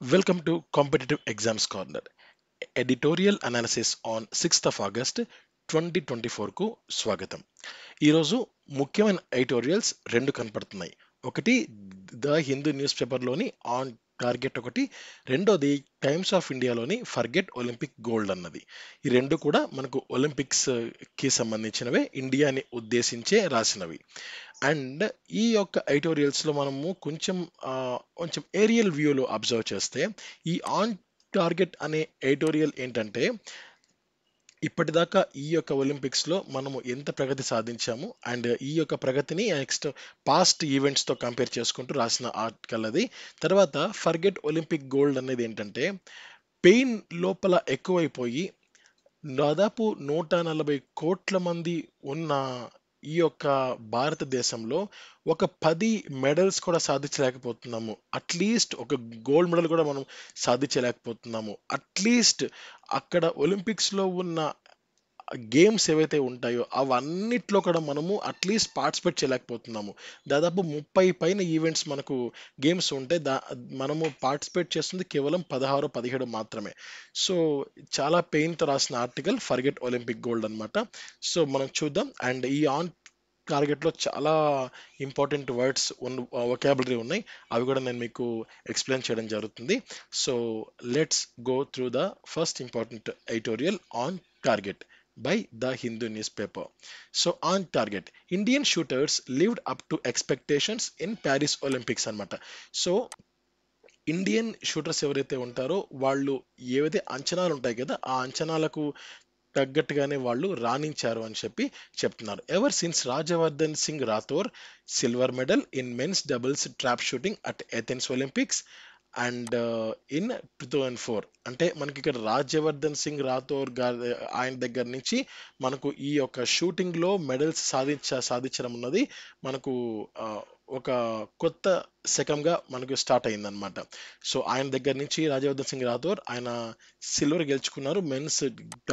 Welcome to Competitive Exams Corner, editorial analysis on 6th of August 2024 కు స్వాగతం. ఈరోజు ముఖ్యమైన ఎడిటోరియల్స్ రెండు కనపడుతున్నాయి. ఒకటి ద హిందూ న్యూస్ పేపర్లోని ఆన్ టార్గెట్ ఒకటి, రెండోది టైమ్స్ ఆఫ్ ఇండియాలోని ఫర్గెట్ ఒలింపిక్ గోల్డ్ అన్నది. ఈ రెండు కూడా మనకు ఒలింపిక్స్ కి సంబంధించినవే, ఇండియాని ఉద్దేశించే రాసినవి. అండ్ ఈ యొక్క ఎడిటోరియల్స్లో మనము కొంచెం ఏరియల్ వ్యూలో అబ్జర్వ్ చేస్తే ఈ ఆన్ టార్గెట్ అనే ఎడిటోరియల్ ఏంటంటే ఇప్పటిదాకా ఈ యొక్క ఒలింపిక్స్లో మనము ఎంత ప్రగతి సాధించాము అండ్ ఈ యొక్క ప్రగతిని నెక్స్ట్ పాస్ట్ ఈవెంట్స్తో కంపేర్ చేసుకుంటూ రాసిన ఆర్టికల్ అది. తర్వాత ఫర్గెట్ ఒలింపిక్ గోల్డ్ అనేది ఏంటంటే పెయిన్ లోపల ఎక్కువైపోయి దాదాపు 140 కోట్ల మంది ఉన్న ఈ యొక్క భారతదేశంలో ఒక 10 మెడల్స్ కూడా సాధించలేకపోతున్నాము. అట్లీస్ట్ ఒక గోల్డ్ మెడల్ కూడా మనం సాధించలేకపోతున్నాము. అట్లీస్ట్ అక్కడ ఒలింపిక్స్‌లో ఉన్న గేమ్స్ ఏవైతే ఉంటాయో అవన్నిట్లో కూడా మనము అట్లీస్ట్ పార్టిసిపేట్ చేయలేకపోతున్నాము. దాదాపు 30 పైన ఈవెంట్స్ మనకు గేమ్స్ ఉంటే మనము పార్టిసిపేట్ చేస్తుంది కేవలం 16, 17 మాత్రమే. సో చాలా పెయిన్‌తో రాసిన ఆర్టికల్ ఫర్గెట్ ఒలింపిక్ గోల్డ్ అన్నమాట. సో మనం చూద్దాం. అండ్ ఈ ఆన్ టార్గెట్‌లో చాలా ఇంపార్టెంట్ వర్డ్స్ వొకాబులరీ ఉన్నాయి. అవి కూడా నేను మీకు ఎక్స్‌ప్లెయిన్ చేయడం జరుగుతుంది. So let's go through the first important editorial on target by the Hindu newspaper. So on target, Indian shooters lived up to expectations in Paris Olympics అన్నమాట. So Indian shooters ఎవరైతే ఉంటారో వాళ్ళు ఏవైతే అంచనాలు ఉంటాయి కదా, ఆ అంచనాలకు తగ్గట్టుగానే వాళ్ళు రాణించారు అని చెప్తున్నారు. Ever since Rajyavardhan Singh Rathore silver medal in men's doubles trap shooting at Athens Olympics and in 2004 అంటే మనకి ఇక్కడ రాజ్యవర్ధన్ సింగ్ రాథోర్ గారి ఆయన దగ్గర నుంచి మనకు ఈ యొక్క షూటింగ్ లో మెడల్స్ సాధించడం ఉన్నది మనకు ఆ, ఒక కొత్త శకంగా మనకు స్టార్ట్ అయిందనమాట. సో ఆయన దగ్గర నుంచి రాజ్యవర్ధన్ సింగ్ రాథోర్ ఆయన సిల్వర్ గెలుచుకున్నారు మెన్స్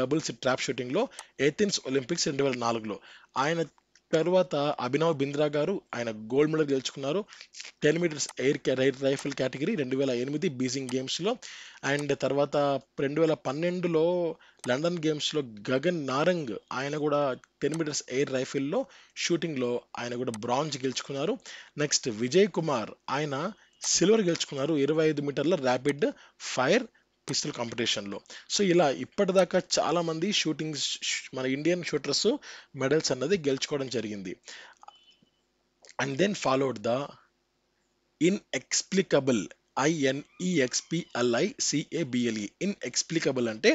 డబుల్స్ ట్రాప్ షూటింగ్ లో ఏథెన్స్ ఒలింపిక్స్ 2004లో. ఆయన తర్వాత అభినవ్ బింద్రా గారు ఆయన గోల్డ్ మెడల్ గెలుచుకున్నారు 10 metres air rifle category 2008 Beijing గేమ్స్లో. అండ్ తర్వాత 2012లో లండన్ గేమ్స్లో గగన్ నారంగ్ ఆయన కూడా 10 మీటర్స్ ఎయిర్ రైఫిల్లో షూటింగ్లో ఆయన కూడా బ్రాంజ్ గెలుచుకున్నారు. నెక్స్ట్ విజయ్ కుమార్ ఆయన సిల్వర్ గెలుచుకున్నారు 25 మీటర్ల ర్యాపిడ్ ఫైర్ పిస్టల్ కాంపిటీషన్లో. సో ఇలా ఇప్పటిదాకా చాలా మంది మన ఇండియన్ షూటర్స్ మెడల్స్ అన్నది గెలుచుకోవడం జరిగింది. And then followed the inexplicable INEXPLICABLE inexplicable అంటే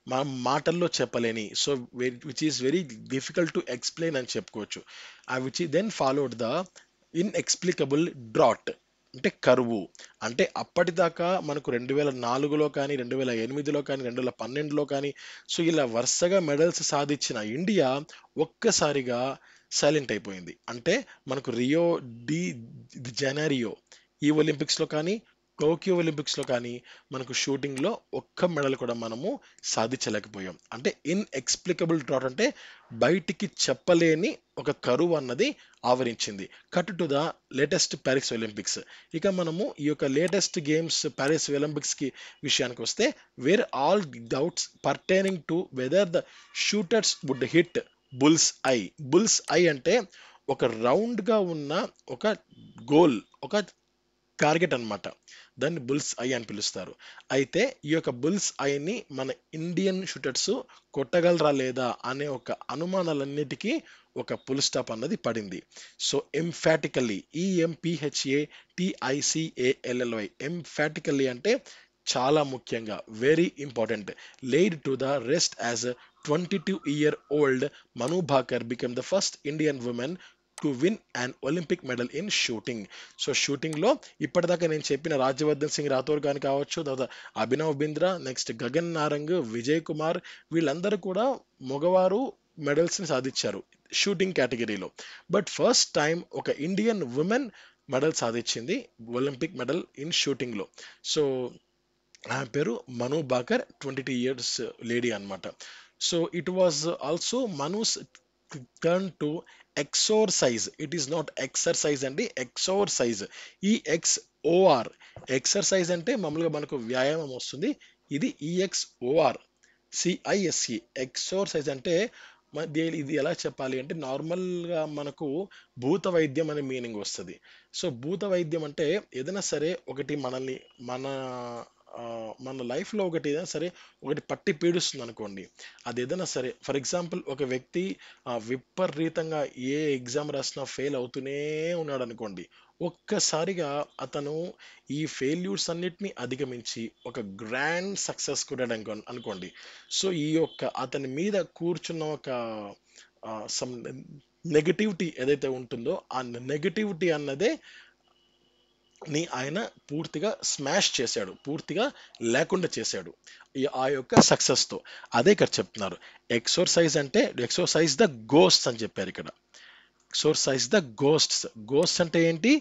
మనం మాటల్లో చెప్పలేని, so which is very difficult to explain అని చెప్పుకోవచ్చు. Which then followed the inexplicable drought అంటే కరువు. అంటే అప్పటిదాకా మనకు 2004లో కానీ 2008లో కానీ 2012లో కానీ సో ఇలా వరుసగా మెడల్స్ సాధించిన ఇండియా ఒక్కసారిగా సైలెంట్ అయిపోయింది. అంటే మనకు రియో డి జెనరియో ఈ ఒలింపిక్స్లో కానీ టోక్యో ఒలింపిక్స్లో కానీ మనకు షూటింగ్లో ఒక్క మెడల్ కూడా మనము సాధించలేకపోయాం. అంటే ఇన్ఎక్స్ప్లికబుల్ డ్రాట్ అంటే బయటికి చెప్పలేని ఒక కరువు అన్నది ఆవరించింది. Cut to the latest Paris Olympics. ఇక మనము ఈ యొక్క లేటెస్ట్ గేమ్స్ ప్యారిస్ ఒలింపిక్స్ కి విషయానికి వస్తే where all doubts pertaining to whether the shooters would hit bull's eye అంటే ఒక రౌండ్ గా ఉన్న ఒక గోల్, ఒక టార్గెట్ అన్నమాట. దాన్ని బుల్స్ ఐ అని పిలుస్తారు. అయితే ఈ యొక్క బుల్స్ ఐని మన ఇండియన్ షూటర్స్ కొట్టగలరా లేదా అనే ఒక అనుమానాలన్నిటికీ ఒక పుల్ స్టాప్ అన్నది పడింది. సో ఎంఫాటికల్లీ EMPHATICALLY ఎంఫాటికల్లీ అంటే చాలా ముఖ్యంగా very important laid to the rest as 22-year-old Manu Bhaker become the first Indian women to win and Olympic medal in shooting. So షూటింగ్లో ఇప్పటిదాకా నేను చెప్పిన రాజ్యవర్ధన్ సింగ్ రాథోర్ గాని కావచ్చు, తర్వాత అభినవ్ బింద్రా, నెక్స్ట్ గగన్ నారంగ్, విజయ్ కుమార్ వీళ్ళందరూ కూడా మగవారు మెడల్స్ని సాధించారు షూటింగ్ కేటగిరీలో. బట్ ఫస్ట్ టైం ఒక ఇండియన్ ఉమెన్ మెడల్ సాధించింది ఒలింపిక్ మెడల్ ఇన్ షూటింగ్లో. సో ఆమె పేరు మను బాకర్ 22 ఇయర్స్ లేడీ అన్నమాట. So it was also Manu's turn to exorcise. It is not exercise అండి, ఎక్సోర్సైజ్. ఈ ఓఆర్. ఎక్సర్సైజ్ అంటే మామూలుగా మనకు వ్యాయామం వస్తుంది. ఇది ఈఎక్స్ఓఆర్ సిఐఎస్ఈ. ఎక్సర్సైజ్ అంటే ఇది ఎలా చెప్పాలి అంటే నార్మల్గా మనకు భూత వైద్యం అనే మీనింగ్ వస్తుంది. సో భూత వైద్యం అంటే ఏదైనా సరే ఒకటి మనల్ని మన ఆ, మన లైఫ్లో ఒకటి ఏదైనా సరే ఒకటి పట్టి పీడిస్తుంది అనుకోండి. అది ఏదైనా సరే ఫర్ ఎగ్జాంపుల్ ఒక వ్యక్తి విపరీతంగా ఏ ఎగ్జామ్ రాసినా ఫెయిల్ అవుతూనే ఉన్నాడు అనుకోండి. ఒక్కసారిగా అతను ఈ ఫెయిల్యూర్స్ అన్నిటిని అధిగమించి ఒక గ్రాండ్ సక్సెస్ కూడా అనుకోండి. సో ఈ యొక్క అతని మీద కూర్చున్న ఒక సమ్ నెగటివిటీ ఏదైతే ఉంటుందో ఆ నెగటివిటీ అన్నదే ఆయన పూర్తిగా స్మాష్ చేశాడు, పూర్తిగా లేకుండా చేశాడు ఆ యొక్క సక్సెస్ తో. అదే ఇక్కడ చెప్తున్నారు. ఎక్సర్సైజ్ అంటే ఎక్సర్సైజ్ ద గోస్ట్స్ అని చెప్పారు ఇక్కడ. Exercise the ghosts. గోస్ట్ అంటే ఏంటి?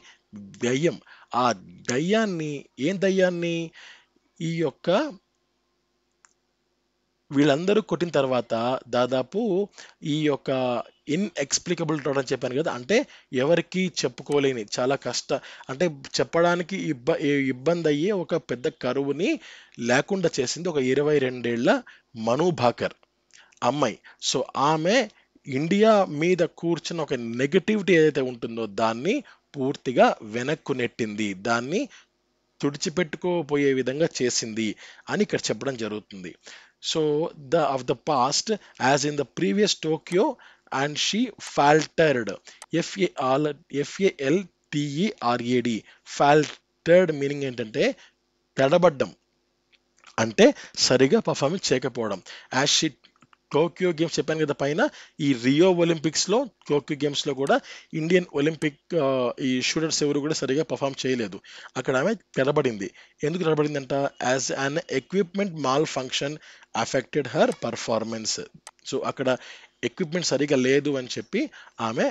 దయ్యం. ఆ దయ్యాన్ని, ఏం దయ్యాన్ని? ఈ యొక్క వీళ్ళందరూ కొట్టిన తర్వాత దాదాపు ఈ యొక్క ఇన్ఎక్స్ప్లికబుల్ థాట్ అని చెప్పాను కదా, అంటే ఎవరికి చెప్పుకోలేని చాలా అంటే చెప్పడానికి ఇబ్బంది అయ్యే ఒక పెద్ద కరువుని లేకుండా చేసింది ఒక 22 ఏళ్ల మను భాకర్ అమ్మాయి. సో ఆమె ఇండియా మీద కూర్చున్న ఒక నెగటివిటీ ఏదైతే ఉంటుందో దాన్ని పూర్తిగా వెనక్కు నెట్టింది, దాన్ని తుడిచిపెట్టుకోపోయే విధంగా చేసింది అని ఇక్కడ చెప్పడం జరుగుతుంది. So the past as in the previous Tokyo, and she faltered. FALTERAD. faltered meaning ఏంటంటే తడబడ్డం, అంటే సరిగా పర్ఫార్మెన్స్ చేయకపోవడం. యాజ్ షీ టోక్యో గేమ్స్ చెప్పాను కదా పైన, ఈ రియో ఒలింపిక్స్లో టోక్యో గేమ్స్లో కూడా ఇండియన్ ఒలింపిక్ ఈ షూటర్స్ ఎవరు కూడా సరిగా పర్ఫామ్ చేయలేదు. అక్కడ ఆమె తడబడింది. ఎందుకు తడబడిందంట? As an equipment malfunction affected her performance. So అక్కడ ఎక్విప్మెంట్ సరిగా లేదు అని చెప్పి ఆమె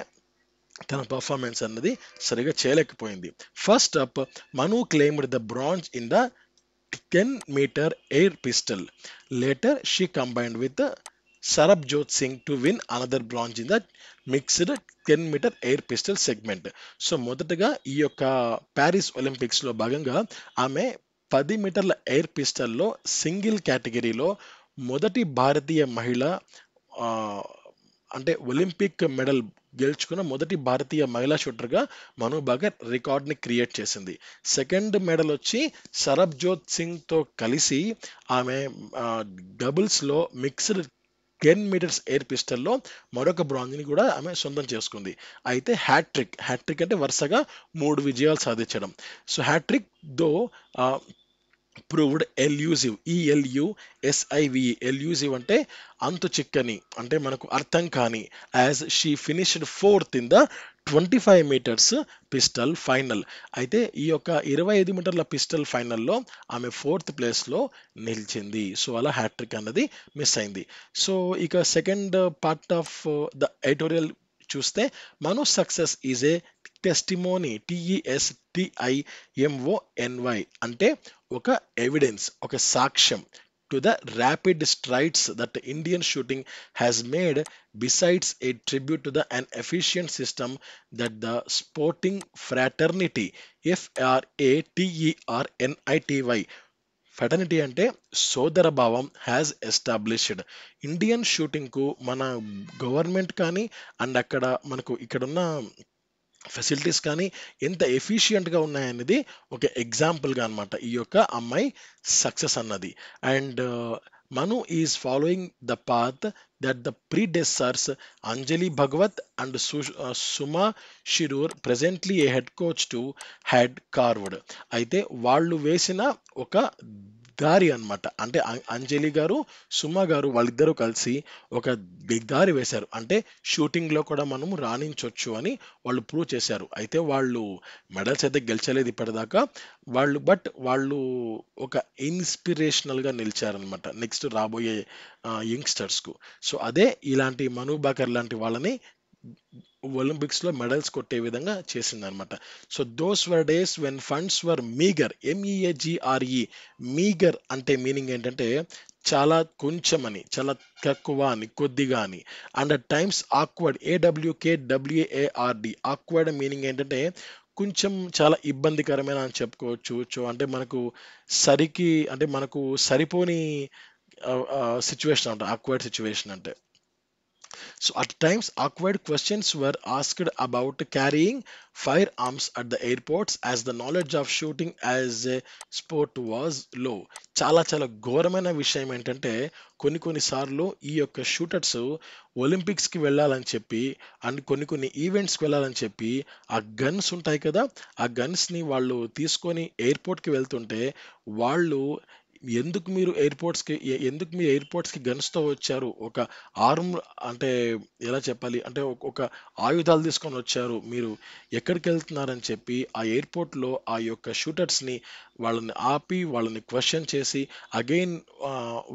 తన పర్ఫార్మెన్స్ అన్నది సరిగా చేయలేకపోయింది. First up, Manu claimed the bronze in the 10-meter air pistol. Later, she combined with Sarabjot Singh to win another bronze in the mixed 10-meter air pistol segment. So మొదటగా ఈ యొక్క ప్యారిస్ ఒలింపిక్స్ లో భాగంగా ఆమె 10 మీటర్ల air పిస్టల్లో single కేటగిరీలో మొదటి భారతీయ మహిళ, అంటే ఒలింపిక్ మెడల్ గెలుచుకున్న మొదటి భారతీయ మహిళా షూటర్గా మను భాకర్ రికార్డ్ని క్రియేట్ చేసింది. సెకండ్ మెడల్ వచ్చి సరబ్జోత్ సింగ్తో కలిసి ఆమె డబుల్స్లో మిక్స్డ్ 10 మీటర్స్ ఎయిర్ పిస్టల్లో మరొక బ్రాంజ్ని కూడా ఆమె సొంతం చేసుకుంది. అయితే హ్యాట్రిక్ అంటే వరుసగా 3 విజయాలు సాధించడం. So hat trick though proved elusive. Elusive అంటే అంతు చిక్కని, అంటే మనకు అర్థం కాని. As she finished 4th in the 25 metres pistol final. అయితే ఈ యొక్క 25 మీటర్ల పిస్టల్ ఫైనల్లో ఆమె 4th ప్లేస్లో నిలిచింది. సో అలా హ్యాట్రిక్ అన్నది మిస్ అయింది. సో ఇక second part of the editorial చూస్తే, మను success is a testimony, TESTIMONY, అంటే ఒక ఎవిడెన్స్, ఒక సాక్ష్యం to the rapid strides that Indian shooting has made, besides A tribute to the an efficient system that the sporting fraternity, FRATERNITY, fraternity అంటే సోదర భావం, has established. Indian షూటింగ్కు మన government కానీ and అక్కడ మనకు ఇక్కడున్న ఫెసిలిటీస్ కానీ ఎంత ఎఫిషియెంట్గా ఉన్నాయనేది ఒక ఎగ్జాంపుల్గా అనమాట ఈ యొక్క అమ్మాయి సక్సెస్ అన్నది. And Manu is following the path that the predecessors Anjali Bhagwat and Suma Shirur presently a head coach to head carved. అయితే వాళ్ళు వేసిన ఒక దారి అన్నమాట. అంటే అంజలి గారు, సుమా గారు వాళ్ళిద్దరూ కలిసి ఒక దారి వేశారు. అంటే షూటింగ్లో కూడా మనము రాణించవచ్చు అని వాళ్ళు ప్రూవ్ చేశారు. అయితే వాళ్ళు మెడల్స్ అయితే గెలిచలేదు ఇప్పటిదాకా. వాళ్ళు ఒక ఇన్స్పిరేషనల్గా నిలిచారనమాట నెక్స్ట్ రాబోయే యంగ్స్టర్స్కు. సో అదే ఇలాంటి మను భాకర్ లాంటి వాళ్ళని ఒలింపిక్స్లో మెడల్స్ కొట్టే విధంగా చేసిందనమాట. So those were days when funds were meagre, MEAGRE. Meagre అంటే మీనింగ్ ఏంటంటే చాలా కొంచెం అని, చాలా తక్కువ అని, కొద్దిగా అని. And at times awkward, AWKWARD. Awkward meaning ఏంటంటే కొంచెం చాలా ఇబ్బందికరమైన అని చెప్పుకోవచ్చు. అంటే మనకు సరిపోని సిచ్యువేషన్ అంట ఆక్వర్డ్ సిచ్యువేషన్ అంటే. So at times, awkward questions were asked about carrying firearms at the airports as the knowledge of shooting as a sport was low. చాలా చాలా ఘోరమైన విషయం ఏంటంటే కొన్ని సార్లు ఈ యొక్క షూటర్స్ ఒలింపిక్స్కి వెళ్ళాలని చెప్పి అండ్ కొన్ని ఈవెంట్స్కి వెళ్ళాలని చెప్పి ఆ గన్స్ ఉంటాయి కదా, ఆ గన్స్ని వాళ్ళు తీసుకొని ఎయిర్పోర్ట్కి వెళ్తుంటే వాళ్ళు ఎందుకు మీరు ఎయిర్పోర్ట్స్కి గన్స్తో వచ్చారు, ఒక ఆర్మ్ అంటే ఎలా చెప్పాలి అంటే ఒక ఆయుధాలు తీసుకొని వచ్చారు, మీరు ఎక్కడికి వెళ్తున్నారని చెప్పి ఆ ఎయిర్పోర్ట్లో ఆ యొక్క షూటర్స్ని వాళ్ళని ఆపి వాళ్ళని క్వశ్చన్ చేసి అగైన్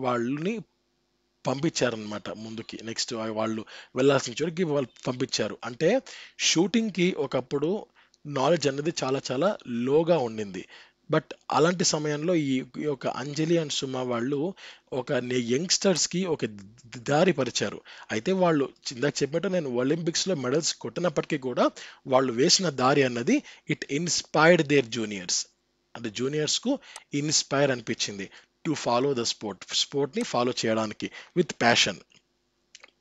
వాళ్ళని పంపించారనమాట ముందుకి. నెక్స్ట్ వాళ్ళు వెళ్ళాల్సిన చోటికి వాళ్ళు పంపించారు. అంటే షూటింగ్కి ఒకప్పుడు నాలెడ్జ్ అనేది చాలా చాలా లోగా ఉండింది. బట్ అలాంటి సమయంలో ఈ యొక్క అంజలి అండ్ సుమ వాళ్ళు ఒక యంగ్స్టర్స్కి ఒక దారి పరిచారు. అయితే వాళ్ళు ఇందాక చెప్పినట్టు నేను ఒలింపిక్స్లో మెడల్స్ కొట్టినప్పటికీ కూడా వాళ్ళు వేసిన దారి అన్నది ఇట్ ఇన్స్పైర్డ్ దేర్ జూనియర్స్. అంటే జూనియర్స్కు ఇన్స్పైర్ అనిపించింది టు ఫాలో ద స్పోర్ట్ని ఫాలో చేయడానికి with passion.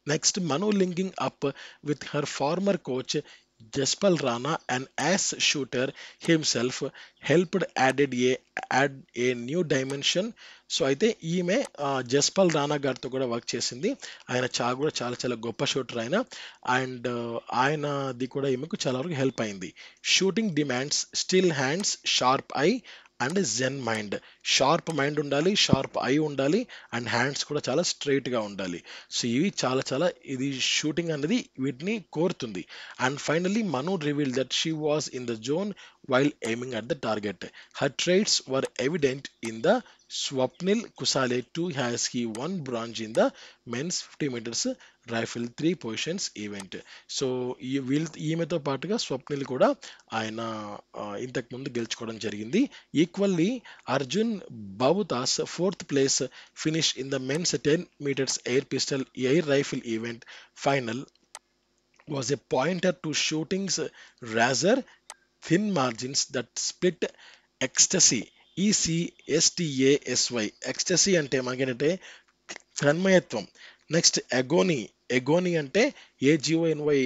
Next, Manu linking up with her former coach Jaspal Rana, an ace shooter himself, helped add a new dimension. So అయితే ఈమె జస్పాల్ రాణా గారితో కూడా work చేసింది. ఆయన కూడా చాలా చాలా గొప్ప షూటర్ ఆయన. అండ్ ఆయనది కూడా ఈమెకు చాలా వరకు హెల్ప్ అయింది. Shooting demands still hands, sharp eye and zen mind. Sharp mind ఉండాలి, షార్ప్ ఐ ఉండాలి, అండ్ హ్యాండ్స్ కూడా చాలా స్ట్రైట్గా ఉండాలి. సో ఇవి చాలా చాలా ఇది షూటింగ్ అనేది వీటిని కోరుతుంది. And finally Manu reveal that she was in the zone while aiming at the target. Her traits were evident in the Swapnil Kusale too, has he won bronze in the men's 50 meters rifle 3 positions event. So ఈమెతో పాటుగా స్వప్నిల్ కూడా ఆయన ఇంతకు ముందు గెలుచుకోవడం జరిగింది. Equally Arjun Babuta 4th place finish in the men's 10 meters air rifle event final was a pointer to shooting's razor thin margins that split ecstasy. ECSTASY. Ecstasy అంటే మనకేంటంటే తన్మయత్వం. నెక్స్ట్ ఎగోనీ అంటే AGONY.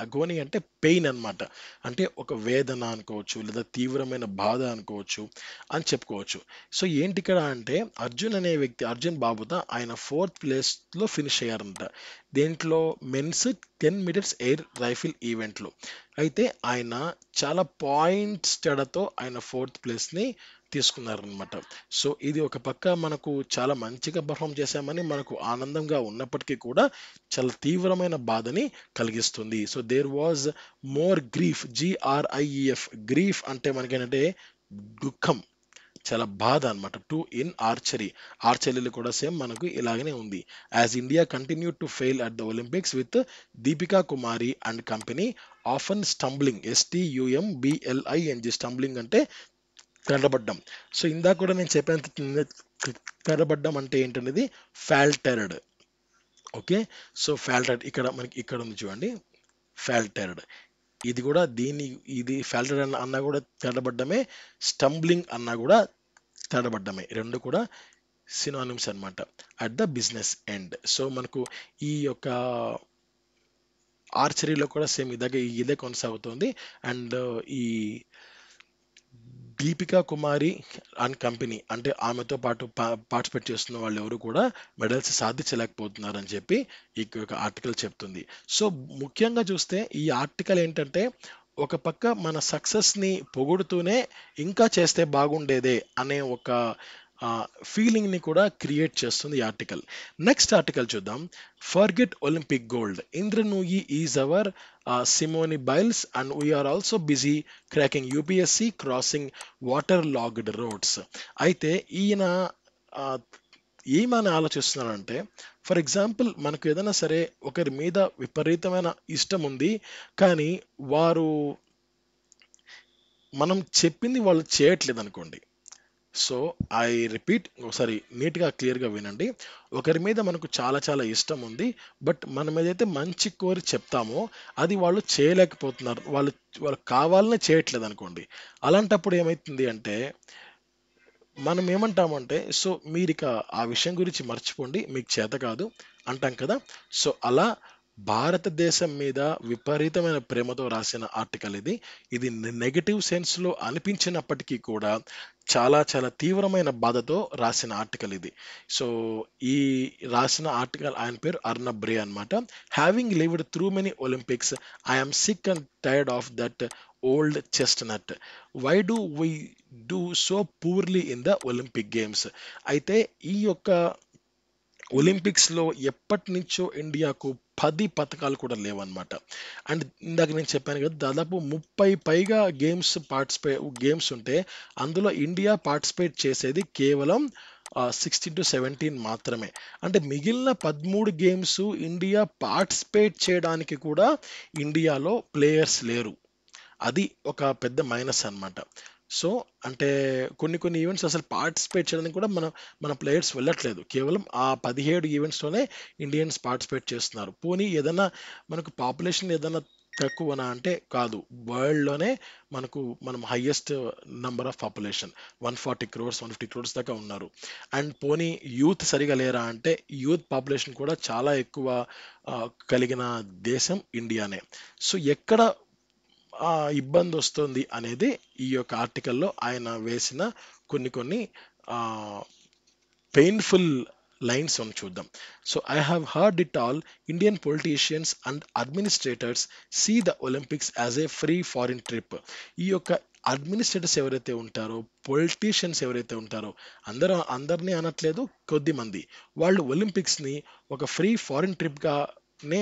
అగోనీ అంటే పెయిన్ అన్నమాట. అంటే ఒక వేదన అనుకోవచ్చు, లేదా తీవ్రమైన బాధ అనుకోవచ్చు అని చెప్పుకోవచ్చు. సో ఏంటి ఇక్కడ అంటే అర్జున్ బాబుతా ఆయన 4th ప్లేస్లో ఫినిష్ అయ్యారంట. దేంట్లో మెన్స్ 10 మీటర్స్ ఎయిర్ రైఫిల్ ఈవెంట్లో. అయితే ఆయన చాలా పాయింట్స్ తేడాతో ఆయన 4th ప్లేస్ని తీసుకున్నారనమాట. సో ఇది ఒక పక్క మనకు చాలా మంచిగా పర్ఫామ్ చేశామని మనకు ఆనందంగా ఉన్నప్పటికీ కూడా చాలా తీవ్రమైన బాధని కలిగిస్తుంది. So there was more grief, GRIEF. Grief అంటే మనకేంటంటే దుఃఖం, చాలా బాధ అనమాట. టు ఇన్ ఆర్చరీలో కూడా సేమ్ మనకు ఇలాగనే ఉంది. As India continue to fail at the Olympics with Deepika Kumari and company often stumbling, STUMBLING. Stumbling అంటే తడబడ్డం. సో ఇందాక కూడా నేను చెప్పాను తడబడ్డం అంటే ఏంటనేది ఫాల్టర్డ్. ఓకే, సో ఫాల్టర్డ్ ఇక్కడ ఉంది చూడండి, ఫాల్టర్డ్. ఇది ఫాల్టర్డ్ అన్నా కూడా తడబడ్డమే, స్టంబ్లింగ్ అన్నా కూడా తడబడ్డమే. రెండు కూడా సినానిమ్స్ అన్నమాట at the business end. So మనకు ఈ యొక్క ఆర్చరీలో కూడా సేమ్ ఇదే కొనసాగుతుంది. అండ్ ఈ దీపికా కుమారి అండ్ కంపెనీ అంటే ఆమెతో పాటు పార్టిసిపేట్ చేస్తున్న వాళ్ళు ఎవరు కూడా మెడల్స్ సాధించలేకపోతున్నారని చెప్పి ఈ యొక్క ఆర్టికల్ చెప్తుంది. సో ముఖ్యంగా చూస్తే ఈ ఆర్టికల్ ఏంటంటే ఒక పక్క మన సక్సెస్ని పొగుడుతూనే ఇంకా చేస్తే బాగుండేదే అనే ఒక ఫీలింగ్ని కూడా క్రియేట్ చేస్తుంది ఈ ఆర్టికల్. నెక్స్ట్ ఆర్టికల్ చూద్దాం. Forget Olympic gold, ఇంద్రనూయి is our సిమోని Biles and we are also busy cracking UPSC crossing water logged roads. అయితే ఈయన ఏమని ఆలోచిస్తున్నారంటే, ఫర్ ఎగ్జాంపుల్ మనకు ఏదైనా సరే ఒకరి మీద విపరీతమైన ఇష్టం ఉంది, కానీ మనం చెప్పింది వాళ్ళు చేయట్లేదు అనుకోండి. సో ఐ రిపీట్ ఒకసారి నీట్గా క్లియర్గా వినండి. ఒకరి మీద మనకు చాలా చాలా ఇష్టం ఉంది, బట్ మనం ఏదైతే మంచి కోరి చెప్తామో అది వాళ్ళు చేయలేకపోతున్నారు, వాళ్ళు కావాలనే చేయట్లేదు అనుకోండి. అలాంటప్పుడు ఏమవుతుంది అంటే మనం ఏమంటామంటే, సో మీరిక ఆ విషయం గురించి మర్చిపోండి, మీకు చేత కాదు అంటాం కదా. సో అలా భారతదేశం మీద విపరీతమైన ప్రేమతో రాసిన ఆర్టికల్ ఇది. ఇది నెగటివ్ సెన్స్లో అనిపించినప్పటికీ కూడా చాలా చాలా తీవ్రమైన బాధతో రాసిన ఆర్టికల్ ఇది. సో ఈ రాసిన ఆర్టికల్ ఆయన పేరు అర్నబ్ రే అనమాట. Having lived through many Olympics, I'm sick and tired of that old chestnut, why do we do so poorly in the Olympic games. అయితే ఈ యొక్క ఒలింపిక్స్లో ఎప్పటి నుంచో ఇండియాకు 10 పథకాలు కూడా లేవన్నమాట. అండ్ ఇందాక నేను చెప్పాను కదా, దాదాపు 30 పైగా గేమ్స్ ఉంటే అందులో ఇండియా పార్టిసిపేట్ చేసేది కేవలం 16 to 17 మాత్రమే. అంటే మిగిలిన 13 గేమ్స్ ఇండియా పార్టిసిపేట్ చేయడానికి కూడా ఇండియాలో ప్లేయర్స్ లేరు. అది ఒక పెద్ద మైనస్ అన్నమాట. సో అంటే కొన్ని ఈవెంట్స్ అసలు పార్టిసిపేట్ చేయడానికి కూడా మన ప్లేయర్స్ వెళ్ళట్లేదు. కేవలం ఆ 17 ఈవెంట్స్‌లోనే ఇండియన్స్ పార్టిసిపేట్ చేస్తున్నారు. పోనీ ఏదన్నా మనకు పాపులేషన్ ఏదన్నా తక్కువనా అంటే కాదు. వరల్డ్‌లోనే మనం highest number of population 140 crores, 150 crores దాకా ఉన్నారు. అండ్ పోనీ యూత్ సరిగా లేరా అంటే యూత్ పాపులేషన్ కూడా చాలా ఎక్కువ కలిగిన దేశం ఇండియానే. సో ఎక్కడ ఇబ్బందొస్తుంది అనేది ఈ యొక్క ఆర్టికల్‌లో ఆయన వేసిన కొన్ని పెయిన్‌ఫుల్ లైన్స్ మనం చూద్దాం. So, I have heard it all, Indian politicians and administrators see the Olympics as a free foreign trip. ఈ యొక్క అడ్మినిస్ట్రేటర్స్ ఎవరైతే ఉంటారో, పొలిటీషియన్స్ ఎవరైతే ఉంటారో, అందరిని అనట్లేదు, కొద్దిమంది. వాళ్ళు ఒలింపిక్స్‌ని ఒక ఫ్రీ ఫారిన్ ట్రిప్‌గానే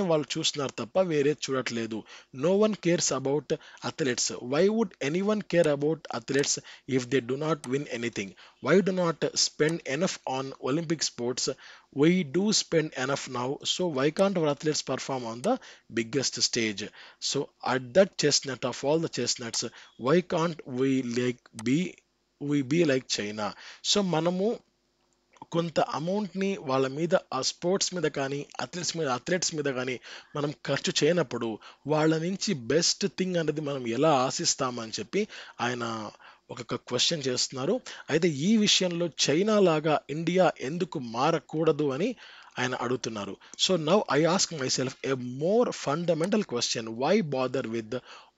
వాళ్ళు చూస్తున్నారు తప్ప వేరేది చూడట్లేదు. No one cares about athletes. Why would anyone care about athletes if they do not win anything? Why do not spend enough on Olympic sports? We do spend enough now, so why can't our athletes perform on the biggest stage? So at that chestnut of all the chestnuts, why can't we be like China? So మనము కొంత అమౌంట్‌ని వాళ్ళ మీద, ఆ sports మీద కానీ, athletes మీద కానీ మనం ఖర్చు చేయనప్పుడు వాళ్ళ నుంచి బెస్ట్ థింగ్ అనేది మనం ఎలా ఆశిస్తామని చెప్పి ఆయన ఒక క్వెషన్ చేస్తున్నారు. అయితే ఈ విషయంలో చైనా లాగా ఇండియా ఎందుకు మారకూడదు అని ఆయన అడుగుతున్నారు. So now I ask myself a more fundamental question, why bother with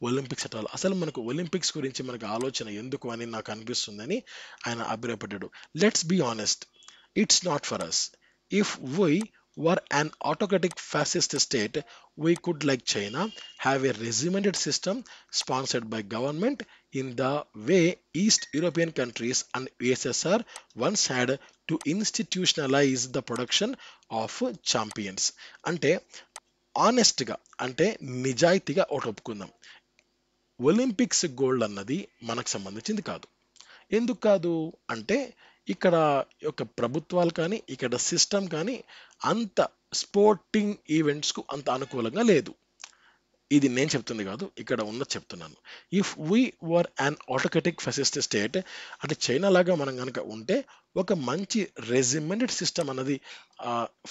Olympics at all? అసలు మనకు ఒలింపిక్స్ గురించి మనకు ఆలోచన ఎందుకు అని నాకు అనిపిస్తుందని ఆయన అభిప్రాయపడ్డాడు. Let's be honest, it's not for us. If we were an autocratic fascist state, we could, like China, have a regimented system sponsored by government in the way East European countries and USSR once had to institutionalize the production of champions. అంటే ఆనెస్ట్గా, అంటే నిజాయితీగా ఒకటి ఒప్పుకుందాం, Olympics gold అన్నది మనకు సంబంధించింది కాదు. ఎందుకు కాదు అంటే ఇక్కడ యొక్క ప్రభుత్వాలు కానీ, ఇక్కడ సిస్టమ్ కానీ అంత స్పోర్టింగ్ ఈవెంట్స్‌కు అంత అనుకూలంగా లేదు. ఇది నేను చెప్తుంది కాదు, ఇక్కడ ఉన్నది చెప్తున్నాను. If we were an autocratic fascist state, అంటే చైనా లాగా మనం గనక ఉంటే ఒక మంచి రెజిమెంటెడ్ సిస్టమ్ అన్నది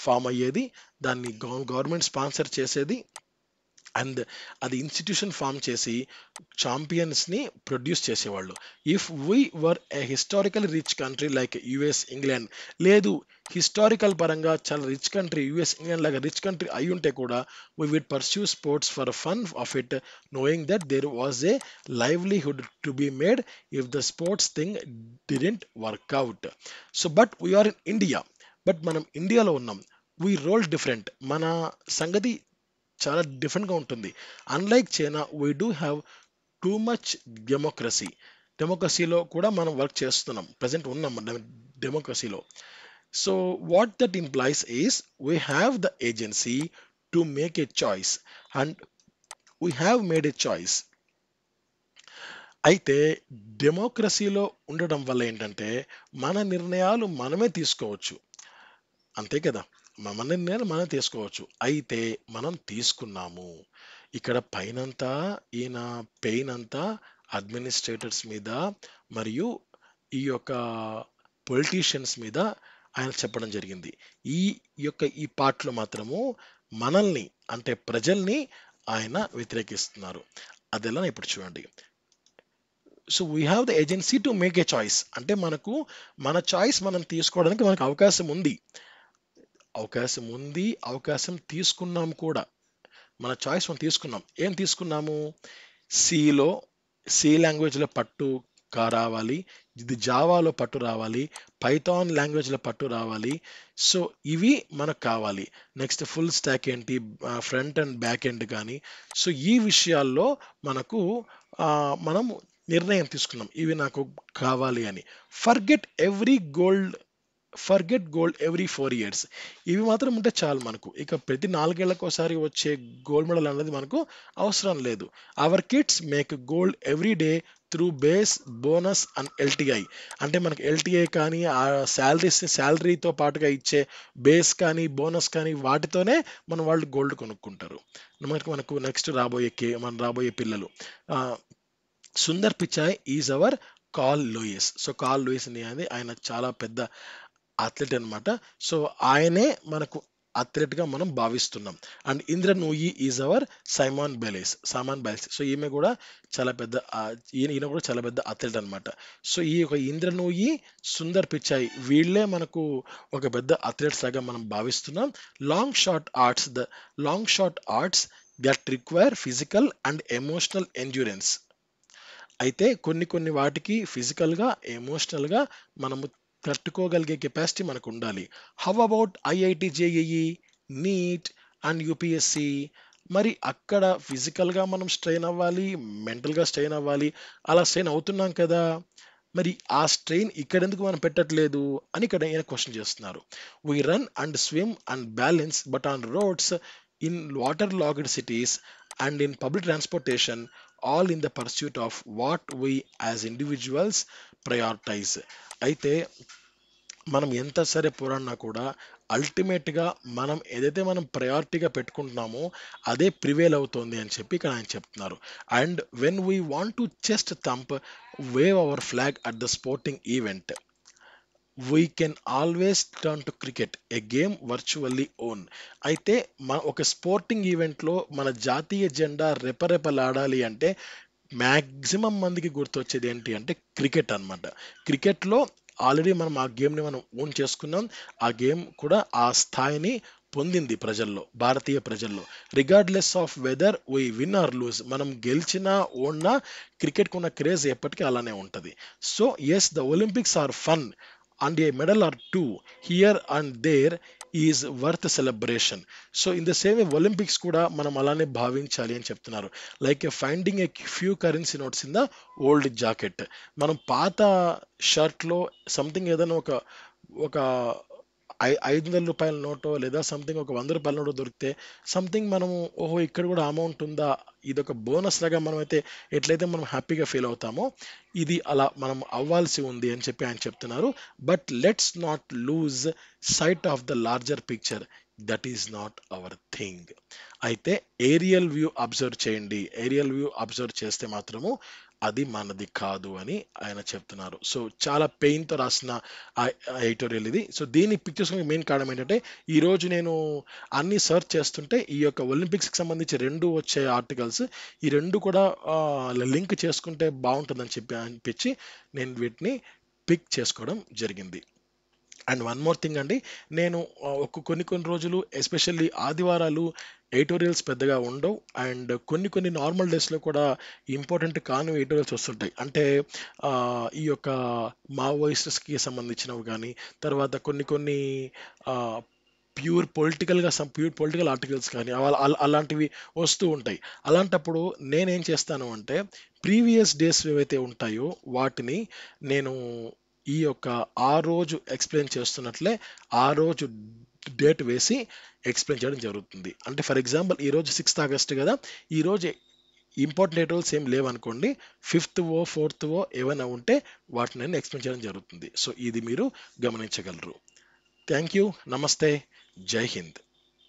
ఫామ్ అయ్యేది. దాన్ని గవర్నమెంట్ స్పాన్సర్ చేసేది. అండ్ అది ఇన్స్టిట్యూషన్ ఫామ్ చేసి ఛాంపియన్స్‌ని ప్రొడ్యూస్ చేసేవాళ్ళు. If we were a historical rich country like US, England, లేదు హిస్టారికల్ పరంగా చాలా రిచ్ కంట్రీ యూఎస్, ఇంగ్లాండ్ లాగా రిచ్ కంట్రీ అయ్యుంటే కూడా we will pursue sports for fun of it, knowing that there was a livelihood to be made if the sports thing didn't work out. So but we're in India. బట్ మనం ఇండియాలో ఉన్నాం. We role different. మన సంగతి చాలా డిఫరెంట్‌గా ఉంటుంది. Unlike China we do have too much democracy. డెమోక్రసీలో కూడా మనం వర్క్ చేస్తున్నాం. ప్రెజెంట్ ఉన్నాం డెమోక్రసీలో. So what that implies is we have the agency to make a choice and we have made a choice. అయితే డెమోక్రసీలో ఉండడం వల్ల ఏంటంటే మన నిర్ణయాలు మనమే తీసుకోవచ్చు. అంతే కదా! మన నిర్ణయాలు మనం తీసుకోవచ్చు. అయితే మనం తీసుకున్నాము. ఇక్కడ పైనంతా ఈయన పెయిన్ అంతా అడ్మినిస్ట్రేటర్స్ మీద మరియు ఈ యొక్క పొలిటీషియన్స్ మీద ఆయన చెప్పడం జరిగింది. ఈ ఈ పార్ట్లో మాత్రము మనల్ని అంటే ప్రజల్ని ఆయన వ్యతిరేకిస్తున్నారు. అదెలా ఇప్పుడు చూడండి. So we have the agency to make a choice. అంటే మన చాయిస్ మనం తీసుకోవడానికి మనకు అవకాశం తీసుకున్నాం కూడా. మన చాయిస్ మనం తీసుకున్నాం. ఏం తీసుకున్నాము? సిలో సి లాంగ్వేజ్లో పట్టు రావాలి, ఇది జావాలో పట్టు రావాలి, పైథాన్ లాంగ్వేజ్లో పట్టు రావాలి. సో ఇవి మనకు కావాలి. నెక్స్ట్ ఫుల్ స్టాక్ ఏంటి, ఫ్రంట్ అండ్ బ్యాక్ ఎండ్ కానీ. సో ఈ విషయాల్లో మనకు మనం నిర్ణయం తీసుకున్నాం, ఇవి నాకు కావాలి అని. Forget gold every 4 years. ఇవి మాత్రం ఉంటే చాలు మనకు. ఇక ప్రతి 4 ఏళ్లకోసారి వచ్చే గోల్డ్ మెడల్ అనేది మనకు అవసరం లేదు. Our kids make gold every day through base, bonus and LTI. అంటే మనకు ఎల్టీఐ కానీ ఆ శాలరీతో పాటుగా ఇచ్చే బేస్ కానీ బోనస్ కానీ వాటితోనే వాళ్ళు గోల్డ్ కొనుక్కుంటారు. మనకు నెక్స్ట్ రాబోయే పిల్లలు. Sundar Pichai is our Carl Lewis. So Carl Lewis అనేది ఆయన చాలా పెద్ద అథ్లెట్ అనమాట. సో ఆయనే మనకు అథ్లెట్గా మనం భావిస్తున్నాం. And Indra Nooyi is our Simon Biles. So ఈమె కూడా చాలా పెద్ద ఈయన కూడా చాలా పెద్ద అథ్లెట్ అనమాట. సో ఈ యొక్క ఇంద్ర నూయి, సుందర్ పిచాయ్ వీళ్ళే మనకు ఒక పెద్ద అథ్లెట్స్ లాగా మనం భావిస్తున్నాం. Long short arts that require physical and emotional endurance. అయితే కొన్ని వాటికి ఫిజికల్గా ఎమోషనల్గా మనము తట్టుకోగలిగే కెపాసిటీ మనకు ఉండాలి. How about IIT JEE, NEET and UPSC? మరి అక్కడ ఫిజికల్గా మనం స్ట్రెయిన్ అవ్వాలి, మెంటల్గా స్ట్రెయిన్ అవ్వాలి. అలా స్ట్రెయిన్ అవుతున్నాం కదా, మరి ఆ స్ట్రెయిన్ ఇక్కడ ఎందుకు మనం పెట్టట్లేదు అని ఇక్కడ ఈయన క్వశ్చన్ చేస్తున్నారు. We run and swim and balance but on roads, in waterlogged cities and in public transportation, all in the pursuit of what we as individuals prioritise. అయితే మనం ఎంత సరే పోరాడినా కూడా అల్టిమేట్గా మనం ఏదైతే మనం ప్రయారిటీగా పెట్టుకుంటున్నామో అదే ప్రివేల్ అవుతోంది అని చెప్పి ఇక్కడ ఆయన చెప్తున్నారు. And when we want to just thump wave our flag at the sporting event, we can always turn to cricket, a game virtually own. అయితే ఒక స్పోర్టింగ్ ఈవెంట్లో మన జాతీయ జెండా రెపరెపలాడాలి అంటే మ్యాక్సిమం మందికి గుర్తొచ్చేది ఏంటి అంటే క్రికెట్ అనమాట. క్రికెట్లో ఆల్రెడీ మనం ఆ గేమ్ని మనం ఓన్ చేసుకున్నాం. ఆ గేమ్ కూడా ఆ స్థాయిని పొందింది భారతీయ ప్రజల్లో. Regardless of whether we win or lose, మనం గెలిచినా ఓడినా క్రికెట్కి ఉన్న క్రేజ్ ఎప్పటికీ అలానే ఉంటుంది. So yes, the Olympics are fun and a medal or two here and there is worth celebration. So in the same Olympics కూడా మనం అలానే భావించాలి అని చెప్తున్నారు. Like finding a few currency notes in the old jacket. మనం పాత షర్ట్లో something ఏదైనా ఒక 500 రూపాయల నోటో లేదా సంథింగ్ ఒక 100 రూపాయల నోటో దొరికితే సంథింగ్ మనము ఓహో ఇక్కడ కూడా అమౌంట్ ఉందా, ఇదొక బోనస్ లాగా మనమైతే ఎట్లయితే మనం హ్యాపీగా ఫీల్ అవుతామో ఇది అలా మనం అవ్వాల్సి ఉంది అని చెప్పి ఆయన చెప్తున్నారు. But let's not lose site of the larger picture, that is not our thing. అయితే ఏరియల్ వ్యూ అబ్జర్వ్ చేస్తే మాత్రము అది మనది కాదు అని ఆయన చెప్తున్నారు. సో చాలా పెయిన్తో రాసిన ఎడిటోరియల్ ఇది. సో దీన్ని పిక్ చేసుకునే మెయిన్ కారణం ఏంటంటే ఈరోజు నేను అన్ని సర్చ్ చేస్తుంటే ఈ యొక్క ఒలింపిక్స్కి సంబంధించి 2 వచ్చే ఆర్టికల్స్, ఈ 2 కూడా లింక్ చేసుకుంటే బాగుంటుందని చెప్పి అనిపించి నేను వీటిని పిక్ చేసుకోవడం జరిగింది. అండ్ వన్ మోర్ థింగ్ అండి, నేను కొన్ని రోజులు ఎస్పెషల్లీ ఆదివారాలు ఎడిటోరియల్స్ పెద్దగా ఉండవు. అండ్ కొన్ని నార్మల్ డేస్లో కూడా ఇంపార్టెంట్ కాని ఎడిటోరియల్స్ వస్తుంటాయి. అంటే ఈ యొక్క మావోయిస్ట్స్కి సంబంధించినవి కానీ, తర్వాత కొన్ని ప్యూర్ పొలిటికల్ ఆర్టికల్స్ కానీ అలాంటివి వస్తూ ఉంటాయి. అలాంటప్పుడు నేనేం చేస్తాను అంటే ప్రీవియస్ డేస్ ఏవైతే ఉంటాయో వాటిని నేను ఈ యొక్క ఆ రోజు ఎక్స్ప్లెయిన్ చేస్తున్నట్లే ఆ రోజు డేట్ వేసి ఎక్స్ప్లెయిన్ చేయడం జరుగుతుంది. అంటే ఫర్ ఎగ్జాంపుల్ ఈరోజు 6th ఆగస్ట్ కదా, ఈరోజు ఇంపార్టెంట్ డేటోల్స్ ఏం లేవనుకోండి, 5th 4th ఏమైనా ఉంటే వాటిని నేను ఎక్స్ప్లెయిన్ చేయడం జరుగుతుంది. సో ఇది మీరు గమనించగలరు. థ్యాంక్ యూ, నమస్తే, జై హింద్.